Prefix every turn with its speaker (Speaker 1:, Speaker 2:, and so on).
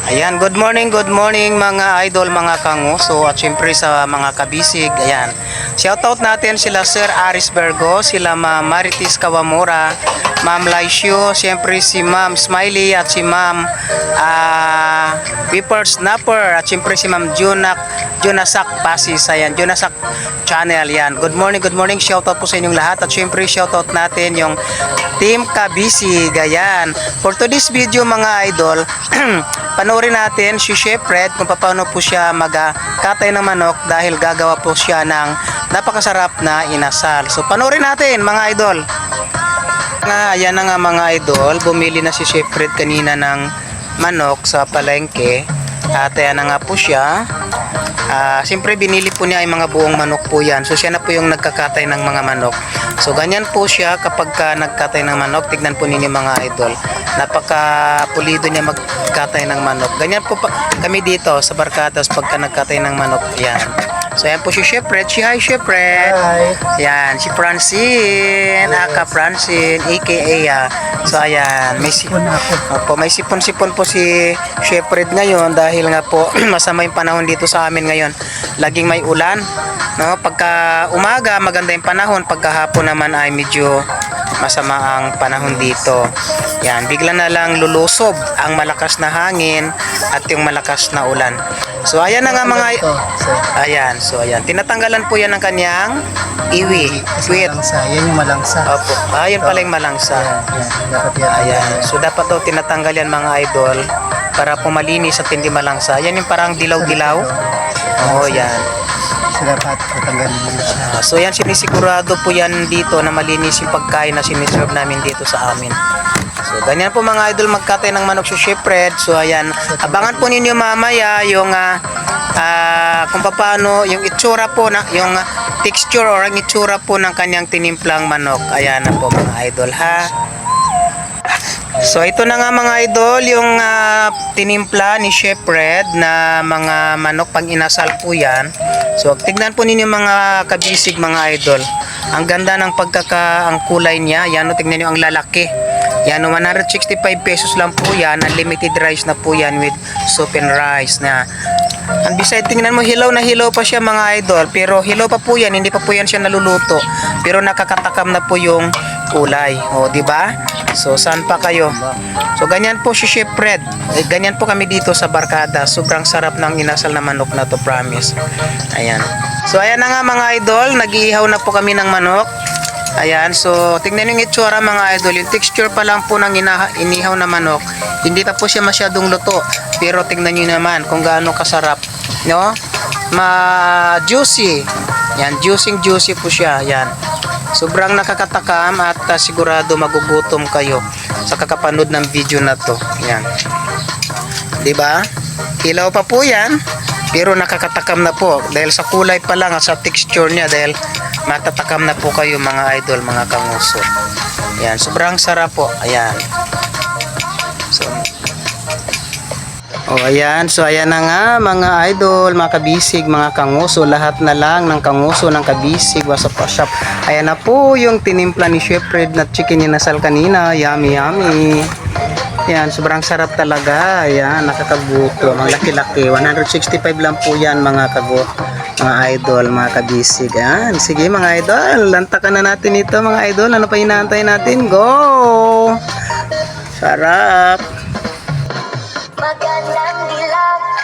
Speaker 1: Ayan, good morning mga idol, mga kanguso at syempre sa mga kabisig. Ayan, shoutout natin sila Sir Aris Bergo, sila Ma'am Maritis Kawamura, Ma'am Laisyo, syempre si Ma'am Smiley at si Ma'am Whipper Snapper at syempre si Ma'am Jonasak Pasis. Ayan, Jonasak Channel. Yan, good morning, shoutout po sa inyong lahat at syempre shoutout natin yung Team Kabisig. Ayan, for today's video mga idol, panoorin natin si Chef Fred kung paano po siya magkatay ng manok dahil gagawa po siya ng napakasarap na inasal. So panoorin natin mga idol. Ayan na nga mga idol, bumili na si Chef Fred kanina ng manok sa palengke at ayan na nga po siya. Siyempre binili po niya ay mga buong manok po yan. So siya na po yung nagkakatay ng mga manok. So ganyan po siya kapag nagkatay ng manok. Tignan po ninyo mga idol. Napaka pulido niya magkatay ng manok. Ganyan po kami dito sa Barcadas pagka nagkatay ng manok. Yan. So yan po si Chef Fred. Hi Chef Fred.
Speaker 2: Hi.
Speaker 1: Yan si Francine. Francine aka so ayan, may sipon-sipon po si Chef Fred ngayon dahil nga po masama yung panahon dito sa amin ngayon. Laging may ulan, no? Pagka umaga maganda yung panahon, pagkahapon naman ay medyo masama ang panahon dito. Yan, bigla na lang lulusob ang malakas na hangin at yung malakas na ulan. So ayan na nga mga ayan, so ayan, tinatanggalan po yan ng kanyang iwi. Sweet.
Speaker 2: Yan yung malangsa.
Speaker 1: Opo. Yun pala yung malangsa.
Speaker 2: Dapat yan.
Speaker 1: Ayan. So dapat daw tinatanggal yan mga idol para pumalinis at hindi malangsa. Yan yung parang dilaw-dilaw. Oo, yan.
Speaker 2: So dapat tatanggalin mo siya.
Speaker 1: So yan, sinisigurado po yan dito na malinis yung pagkain na siniserve namin dito sa amin. So ganyan po mga idol magkatay ng manok sa Chef Fred. So ayan, abangan po ninyo mamaya yung kung paano yung itsura po na yung texture or ang itsura po ng kanyang tinimplang manok. Ayan na po mga idol ha. So ito na nga mga idol yung tinimpla ni Chef Fred na mga manok pang inasal po yan. So tignan po ninyo mga kabisig mga idol. Ang ganda ng ang kulay niya. Yan o, tignan nyo ang lalaki. Yan o, 165 pesos lang po yan. Unlimited rice na po yan with soup and rice na. And beside, tingnan mo, hilaw na hilaw pa siya mga idol. Pero hilaw pa po yan, hindi pa po yan siya naluluto. Pero nakakatakam na po yung kulay. O, di ba? So, saan pa kayo? So, ganyan po si Chef Fred. Ganyan po kami dito sa Barcadas. Sobrang sarap ng inasal na manok na to, promise. Ayan. So, ayan na nga mga idol. Nag-iihaw na po kami ng manok. Ayan, so tingnan yung itsura mga idol. Yung texture pa lang po ng inihaw na manok, hindi pa po siya masyadong luto. Pero tingnan nyo naman kung gaano kasarap, no? Juicy. Yan, juicy po siya. Yan. Sobrang nakakatakam at sigurado magugutom kayo sa kakapanood ng video na to. Yan. 'Di ba? Hilaw pa po 'yan, pero nakakatakam na po dahil sa kulay pa lang at sa texture niya, dahil matatakam na po kayo mga idol, mga kanguso. Ayan, sobrang sarap po. Ayan. Ayan. So, ayan na nga mga idol, mga kabisig, mga kanguso. Lahat na lang ng kanguso, ng kabisig, wasap-wasap. Ayan na po yung tinimpla ni Chef Fred na chicken inasal kanina. Yummy, yummy. Ayan, sobrang sarap talaga. Ayan, nakakagutom. Ang laki-laki. 165 lang po yan mga idol, mga kabisig. Ayan, sige mga idol, lantakan na natin ito mga idol. Ano pa hinahantay natin? Go! Sarap!
Speaker 3: Magandang dilag